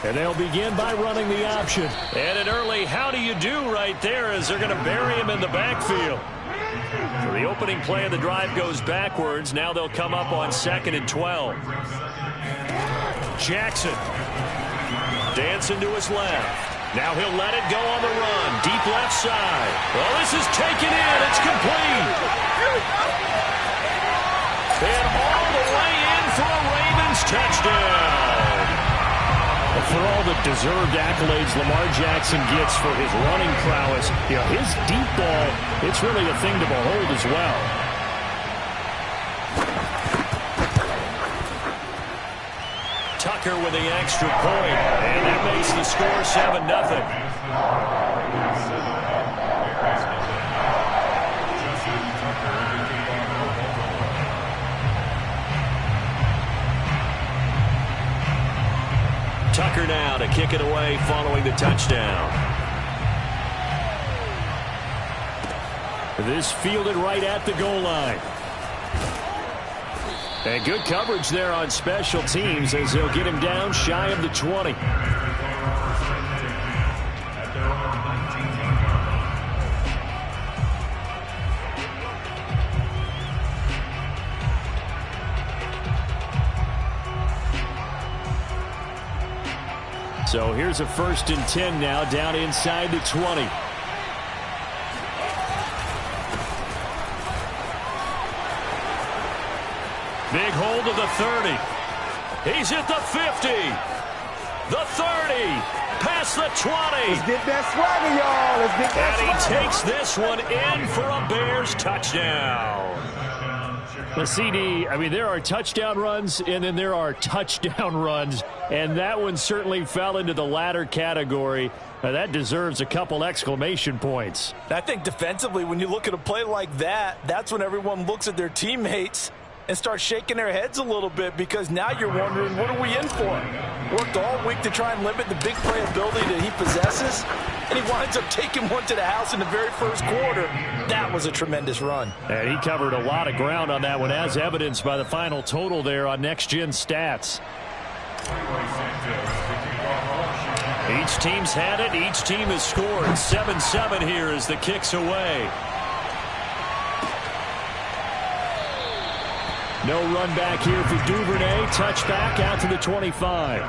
And they'll begin by running the option. And an early how do you do right there as they're going to bury him in the backfield. So the opening play of the drive goes backwards. Now they'll come up on 2nd and 12. Jackson. Dancing to his left. Now he'll let it go on the run. Deep left side. Well, this is taken in. It's complete. And all the way in for a Ravens touchdown. For all the deserved accolades Lamar Jackson gets for his running prowess, his deep ball, it's really a thing to behold as well. Tucker with the extra point, and that makes the score 7-0. Tucker now to kick it away following the touchdown. This fielded right at the goal line. And good coverage there on special teams as they'll get him down shy of the 20. So here's a 1st and 10 now down inside the 20. Big hold of the 30. He's at the 50. The 30. Past the 20. Let's get that swagger, y'all. Let's get that swagger. And he takes this one in for a Bears touchdown. The CD, I mean, there are touchdown runs, and then there are touchdown runs, and that one certainly fell into the latter category. That deserves a couple exclamation points. I think defensively, when you look at a play like that, that's when everyone looks at their teammates and starts shaking their heads a little bit, because now you're wondering, what are we in for? Worked all week to try and limit the big play ability that he possesses, and he winds up taking one to the house in the very first quarter. That was a tremendous run. And he covered a lot of ground on that one, as evidenced by the final total there on Next Gen Stats. Each team's had it. Each team has scored. 7-7 here as the kick's away. No run back here for Duvernay. Touchback out to the 25.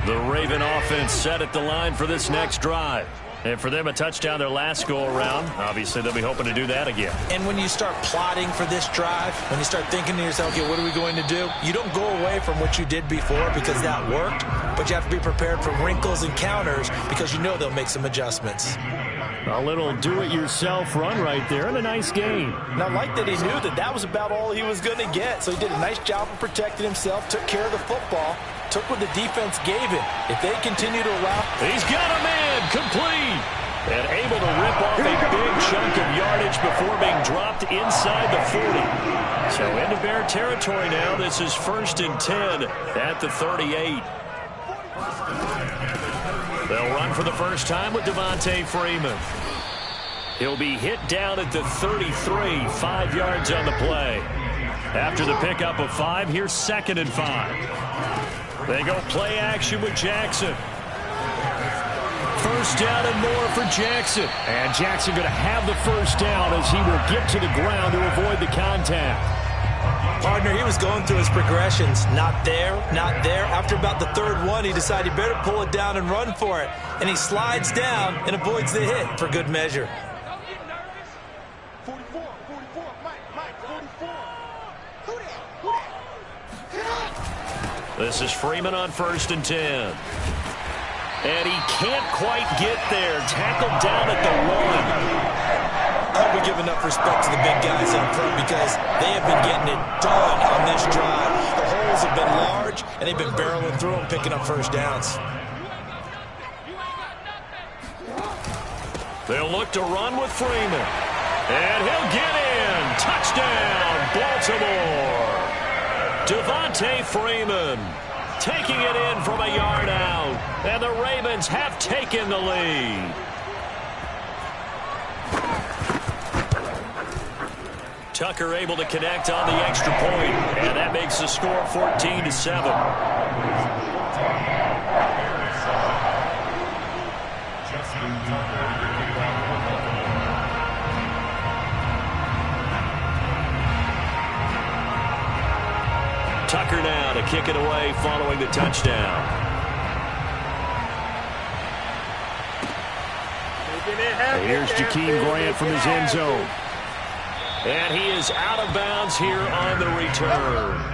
The Raven offense set at the line for this next drive. And for them, a touchdown their last go-around. Obviously, they'll be hoping to do that again. And when you start plotting for this drive, when you start thinking to yourself, okay, what are we going to do? You don't go away from what you did before because that worked, but you have to be prepared for wrinkles and counters because you know they'll make some adjustments. A little do-it-yourself run right there and a nice gain. And I like that he knew that that was about all he was going to get. So he did a nice job of protecting himself, took care of the football, took what the defense gave him. If they continue to allow... He's got a man, complete. And able to rip off a big chunk of yardage before being dropped inside the 40. So into Bear territory now. This is 1st and 10 at the 38. They'll run for the first time with Devontae Freeman. He'll be hit down at the 33, 5 yards on the play. After the pickup of 5, here's 2nd and 5. They go play action with Jackson. First down and more for Jackson. And Jackson going to have the first down as he will get to the ground to avoid the contact. Partner, he was going through his progressions. Not there, not there. After about the 3rd one, he decided he better pull it down and run for it. And he slides down and avoids the hit for good measure. 44, Mike, 44. This is Freeman on 1st and 10. And he can't quite get there. Tackled down at the 1. I hope we give enough respect to the big guys up front because they have been getting it done on this drive. The holes have been large, and they've been barreling through them, picking up first downs. They'll look to run with Freeman. And he'll get in. Touchdown, Baltimore. Devontae Freeman taking it in from a yard out. And the Ravens have taken the lead. Tucker able to connect on the extra point, and that makes the score 14-7. Tucker now to kick it away following the touchdown. Here's Jakeem Grant from his end zone. And he is out of bounds here on the return.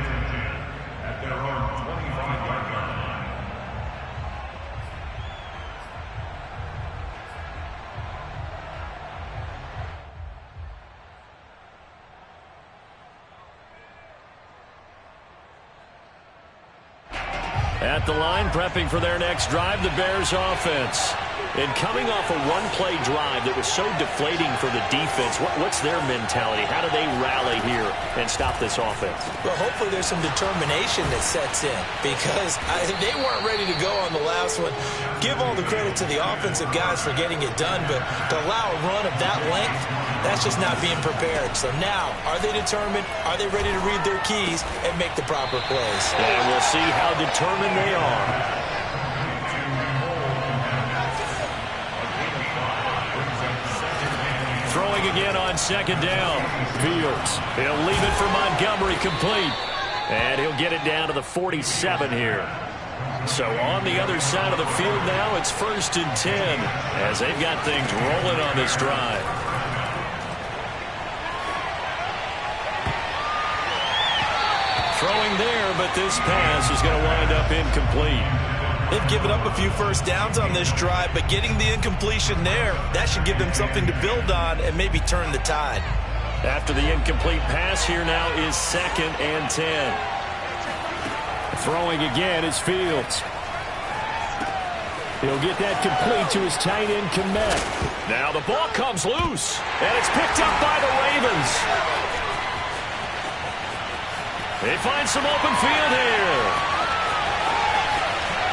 At the line, prepping for their next drive, the Bears offense. And coming off a one-play drive that was so deflating for the defense, what's their mentality? How do they rally here and stop this offense? Well, hopefully there's some determination that sets in because they weren't ready to go on the last one. Give all the credit to the offensive guys for getting it done, but to allow a run of that length, that's just not being prepared. So now, are they determined? Are they ready to read their keys and make the proper plays? And we'll see how determined they are. Throwing again on second down. Fields. He'll leave it for Montgomery complete. And he'll get it down to the 47 here. So on the other side of the field now, it's 1st and 10 as they've got things rolling on this drive. Throwing there, but this pass is going to wind up incomplete. They've given up a few first downs on this drive, but getting the incompletion there, that should give them something to build on and maybe turn the tide. After the incomplete pass, here now is 2nd and 10. Throwing again is Fields. He'll get that complete to his tight end, Kmet. Now the ball comes loose, and it's picked up by the Ravens. They find some open field here.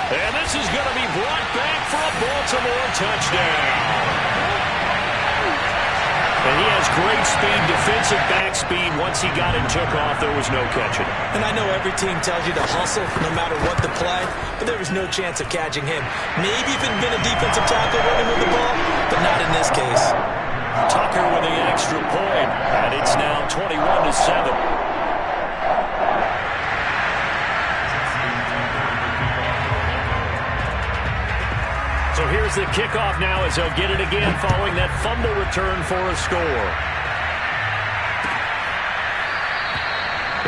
And this is going to be brought back for a Baltimore touchdown. And he has great speed, defensive back speed. Once he got and took off, there was no catching him. And I know every team tells you to hustle no matter what the play, but there was no chance of catching him. Maybe if it had been a defensive tackle running with the ball, but not in this case. Tucker with the extra point, and it's now 21-7. So here's the kickoff now as they'll get it again following that fumble return for a score.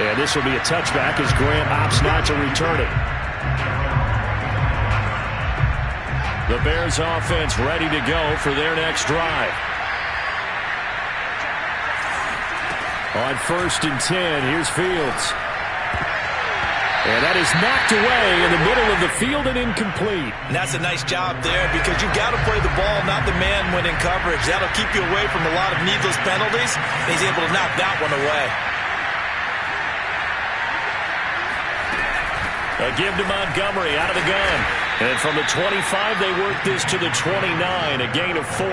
And this will be a touchback as Grant opts not to return it. The Bears offense ready to go for their next drive. On 1st and 10, here's Fields. And that is knocked away in the middle of the field and incomplete. And that's a nice job there because you've got to play the ball, not the man when in coverage. That'll keep you away from a lot of needless penalties. He's able to knock that one away. A give to Montgomery out of the gun. And from the 25, they work this to the 29, a gain of 4.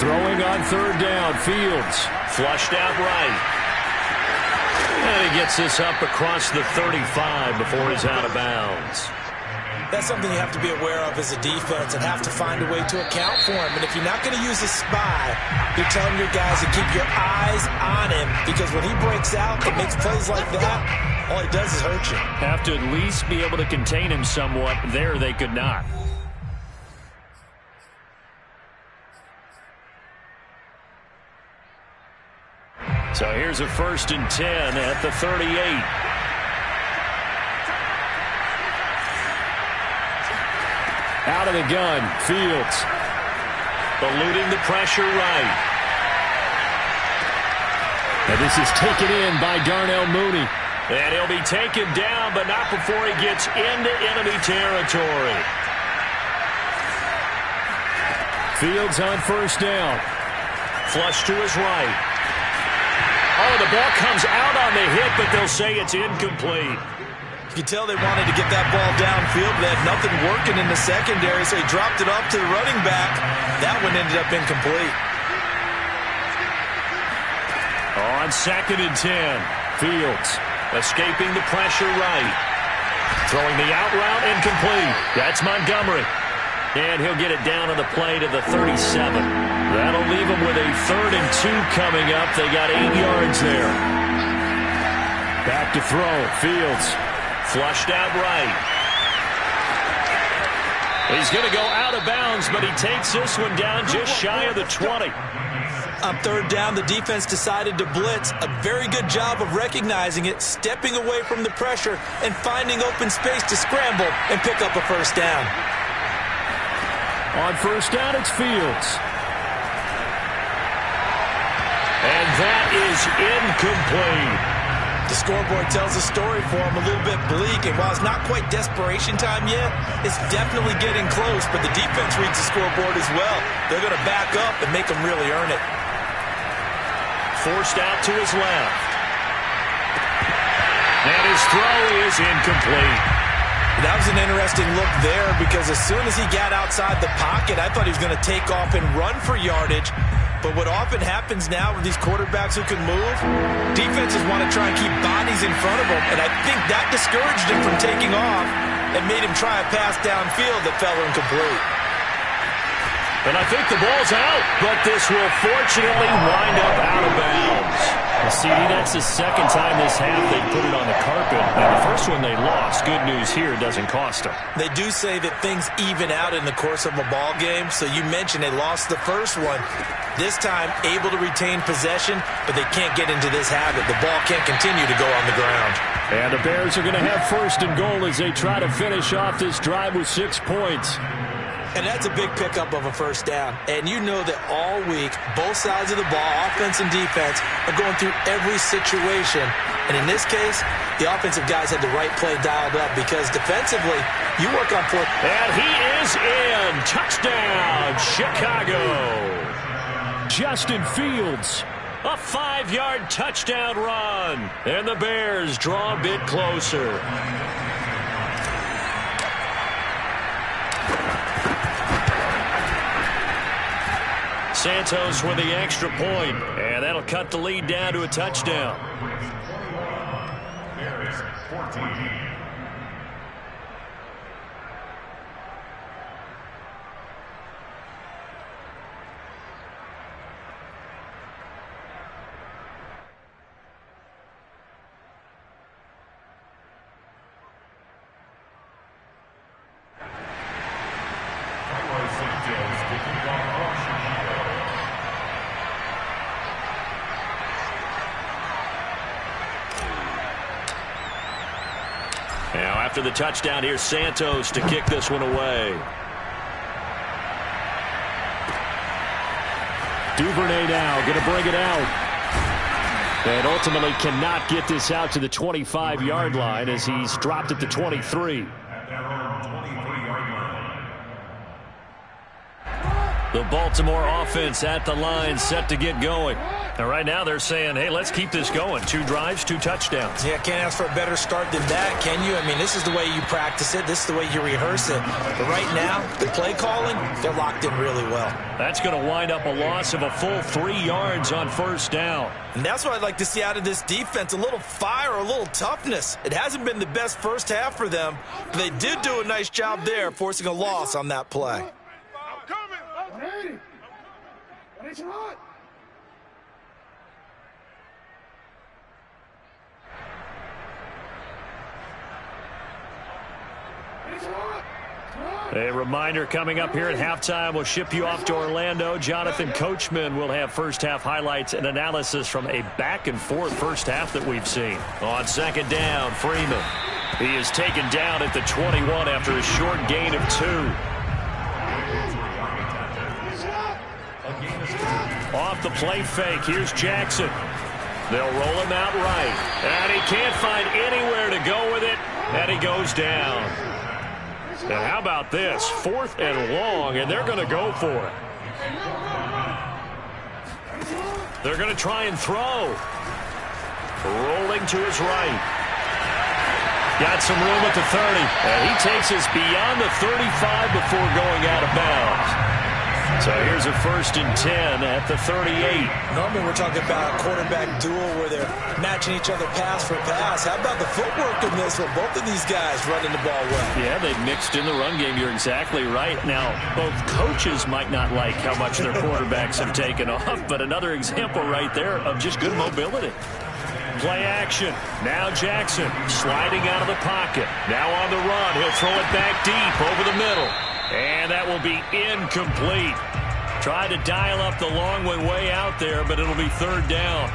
Throwing on 3rd down, Fields. Flushed out right. And he gets this up across the 35 before he's out of bounds. That's something you have to be aware of as a defense and have to find a way to account for him. And if you're not going to use a spy, you're telling your guys to keep your eyes on him because when he breaks out and makes plays like that, all he does is hurt you. Have to at least be able to contain him somewhat. There they could not. So here's a 1st and 10 at the 38. Out of the gun, Fields. Eluding the pressure right. And this is taken in by Darnell Mooney. And he'll be taken down, but not before he gets into enemy territory. Fields on first down. Flush to his right. Oh, the ball comes out on the hit, but they'll say it's incomplete. You can tell they wanted to get that ball downfield. They had nothing working in the secondary, so he dropped it off to the running back. That one ended up incomplete. On 2nd and 10, Fields escaping the pressure right. Throwing the out route incomplete. That's Montgomery. And he'll get it down on the play to the 37. That'll leave him with a 3rd and 2 coming up. They got 8 yards there. Back to throw. Fields flushed out right. He's going to go out of bounds, but he takes this one down just shy of the 20. On 3rd down, the defense decided to blitz. A very good job of recognizing it, stepping away from the pressure, and finding open space to scramble and pick up a first down. On first down, it's Fields. And that is incomplete. The scoreboard tells a story for him, a little bit bleak, and while it's not quite desperation time yet, it's definitely getting close, but the defense reads the scoreboard as well. They're going to back up and make them really earn it. Forced out to his left. And his throw is incomplete. That was an interesting look there because as soon as he got outside the pocket, I thought he was going to take off and run for yardage. But what often happens now with these quarterbacks who can move, defenses want to try and keep bodies in front of them, and I think that discouraged him from taking off and made him try a pass downfield that fell incomplete. And I think the ball's out, but this will fortunately wind up out of bounds. CD, that's the 2nd time this half they put it on the carpet. And the first one they lost. Good news here, doesn't cost them. They do say that things even out in the course of a ball game. So you mentioned they lost the first one. This time, able to retain possession, but they can't get into this habit. The ball can't continue to go on the ground. And the Bears are going to have 1st and goal as they try to finish off this drive with 6 points. And that's a big pickup of a first down. And you know that all week, both sides of the ball, offense and defense, are going through every situation. And in this case, the offensive guys had the right play dialed up because defensively, you work on 4th. And he is in. Touchdown, Chicago. Justin Fields, a 5-yard touchdown run. And the Bears draw a bit closer. Santos with the extra point, and that'll cut the lead down to a touchdown. Bears 14. Now after the touchdown, here's Santos to kick this one away. Duvernay now going to bring it out. And ultimately cannot get this out to the 25-yard line as he's dropped at the 23. The Baltimore offense at the line, set to get going. And right now they're saying, hey, let's keep this going. 2 drives, 2 touchdowns. Yeah, can't ask for a better start than that, can you? I mean, this is the way you practice it. This is the way you rehearse it. But right now, the play calling, they're locked in really well. That's going to wind up a loss of a full 3 yards on first down. And that's what I'd like to see out of this defense, a little fire, a little toughness. It hasn't been the best first half for them, but they did do a nice job there, forcing a loss on that play. A reminder coming up here at halftime, we'll ship you off to Orlando. Jonathan Coachman will have first half highlights and analysis from a back-and-forth first half that we've seen. On second down, Freeman. He is taken down at the 21 after a short gain of 2. Off the play fake, here's Jackson. They'll roll him out right. And he can't find anywhere to go with it, and he goes down. And how about this? 4th and long, and they're going to go for it. They're going to try and throw. Rolling to his right. Got some room at the 30. And he takes us beyond the 35 before going out of bounds. So here's a 1st and 10 at the 38. Normally we're talking about a quarterback duel where they're matching each other pass for pass. How about the footwork in this with both of these guys running the ball well? Yeah, they've mixed in the run game. You're exactly right. Now, both coaches might not like how much their quarterbacks have taken off, but another example right there of just good mobility. Play action. Now Jackson sliding out of the pocket. Now on the run. He'll throw it back deep over the middle. And that will be incomplete. Tried to dial up the long one way out there, but it'll be 3rd down.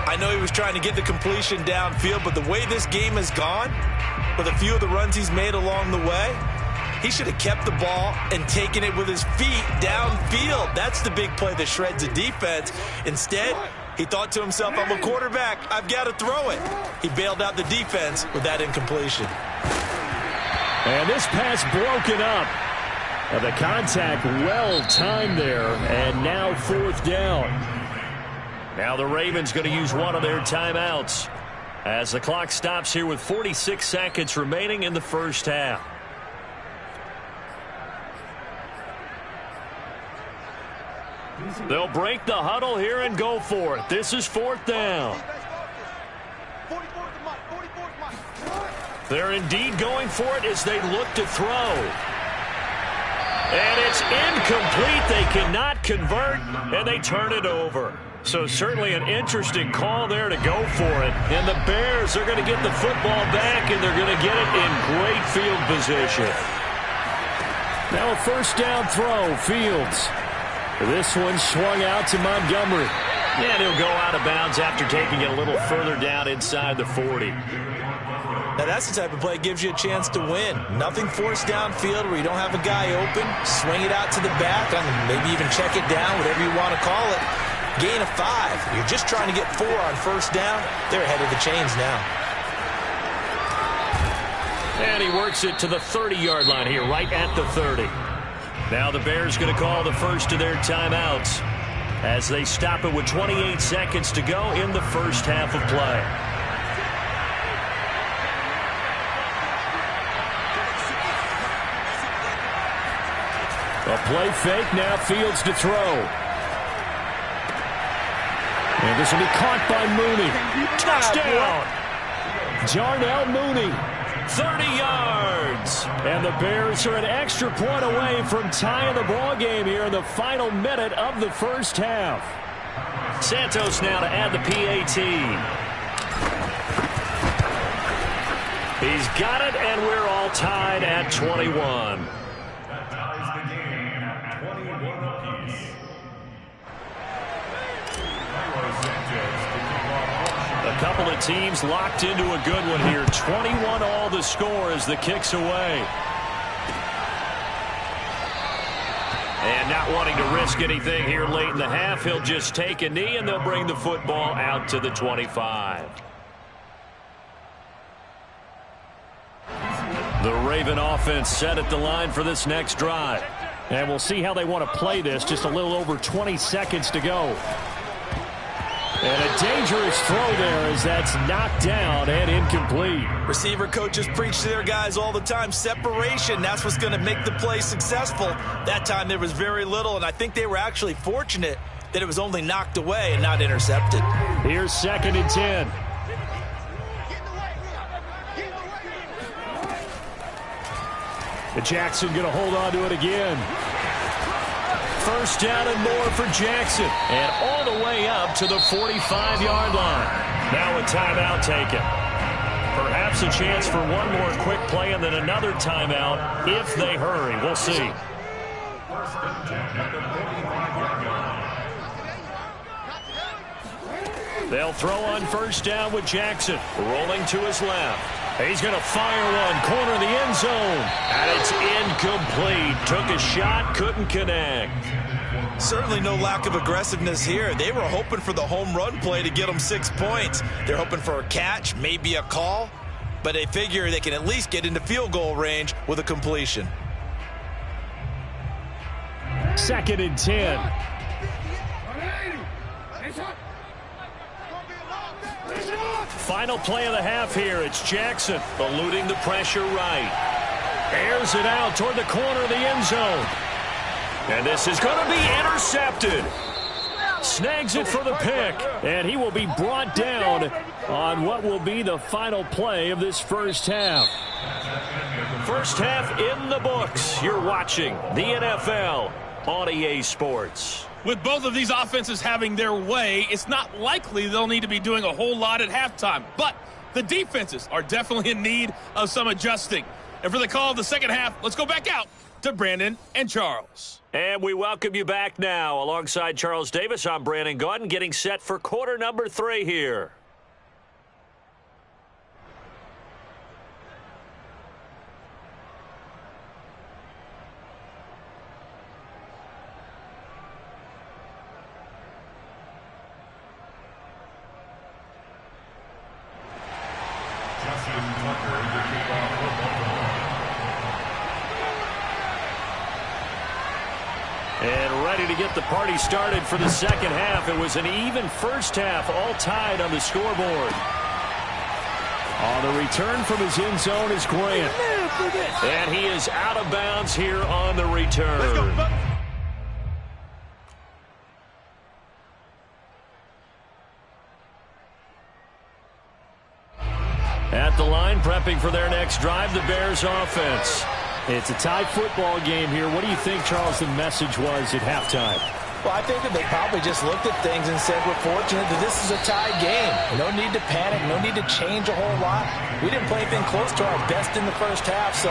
I know he was trying to get the completion downfield, but the way this game has gone, with a few of the runs he's made along the way, he should have kept the ball and taken it with his feet downfield. That's the big play that shreds a defense. Instead, he thought to himself, I'm a quarterback, I've got to throw it. He bailed out the defense with that incompletion. And this pass broken up. The contact well timed there, and now 4th down. Now the Ravens going to use one of their timeouts as the clock stops here with 46 seconds remaining in the first half. They'll break the huddle here and go for it. This is 4th down. They're indeed going for it as they look to throw. And it's incomplete. They cannot convert, and they turn it over. So certainly an interesting call there to go for it. And the Bears are going to get the football back, and they're going to get it in great field position. Now a 1st down throw, Fields. This one swung out to Montgomery. And he'll go out of bounds after taking it a little further down inside the 40. Now that's the type of play that gives you a chance to win. Nothing forced downfield where you don't have a guy open. Swing it out to the back, maybe even check it down, whatever you want to call it. Gain of 5. You're just trying to get 4 on 1st down. They're ahead of the chains now. And he works it to the 30-yard line here, right at the 30. Now the Bears going to call the first of their timeouts as they stop it with 28 seconds to go in the first half of play. A play fake, now Fields to throw. And this will be caught by Mooney. Touchdown! Darnell Mooney, 30 yards. And the Bears are an extra point away from tying the ball game here in the final minute of the first half. Santos now to add the PAT. He's got it, and we're all tied at 21. A couple of teams locked into a good one here. 21 all the score as the kick's away. And not wanting to risk anything here late in the half, he'll just take a knee, and they'll bring the football out to the 25. The Raven offense set at the line for this next drive. And we'll see how they want to play this. Just a little over 20 seconds to go. And a dangerous throw there as that's knocked down and incomplete. Receiver coaches preach to their guys all the time. Separation, that's what's going to make the play successful. That time there was very little, and I think they were actually fortunate that it was only knocked away and not intercepted. Here's 2nd and 10. The Jackson going to hold on to it again. 1st down and more for Jackson. And all the way up to the 45-yard line. Now a timeout taken. Perhaps a chance for one more quick play and then another timeout if they hurry. We'll see. They'll throw on 1st down with Jackson. Rolling to his left. He's going to fire one, corner of the end zone. And it's incomplete. Took a shot, couldn't connect. Certainly no lack of aggressiveness here. They were hoping for the home run play to get them 6 points. They're hoping for a catch, maybe a call, but they figure they can at least get into field goal range with a completion. 2nd and 10. final play of the half here. It's Jackson eluding the pressure right. Airs it out toward the corner of the end zone. And this is going to be intercepted. Snags it for the pick. And he will be brought down on what will be the final play of this first half. First half in the books. You're watching the NFL on EA Sports. With both of these offenses having their way, it's not likely they'll need to be doing a whole lot at halftime. But the defenses are definitely in need of some adjusting. And for the call of the second half, let's go back out to Brandon and Charles. And we welcome you back now. Alongside Charles Davis, I'm Brandon Gaudin, getting set for quarter number 3 here. And ready to get the party started for the second half. It was an even first half, all tied on the scoreboard. On the return from his end zone is Grant. And he is out of bounds here on the return. At the line, prepping for their next drive, the Bears offense. It's a tie football game here. What do you think, Charles, the message was at halftime? Well, I think that they probably just looked at things and said, we're fortunate that this is a tie game. No need to panic. No need to change a whole lot. We didn't play anything close to our best in the first half, so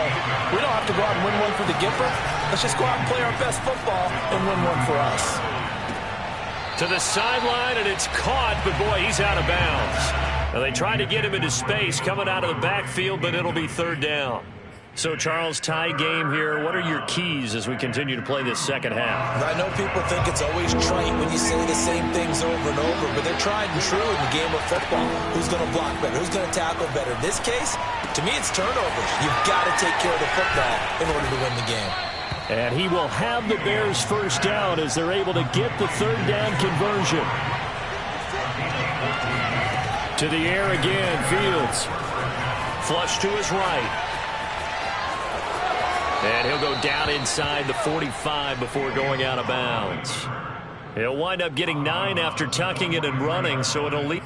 we don't have to go out and win one for the Gipper. Let's just go out and play our best football and win one for us. To the sideline, and it's caught, but boy, he's out of bounds. Now, they tried to get him into space coming out of the backfield, but it'll be third down. So, Charles, tie game here. What are your keys as we continue to play this second half? I know people think it's always trite when you say the same things over and over, but they're tried and true in the game of football. Who's going to block better? Who's going to tackle better? In this case, to me, it's turnovers. You've got to take care of the football in order to win the game. And he will have the Bears first down as they're able to get the third down conversion. To the air again, Fields. Flush to his right. And he'll go down inside the 45 before going out of bounds. He'll wind up getting 9 after tucking it and running, so it'll lead.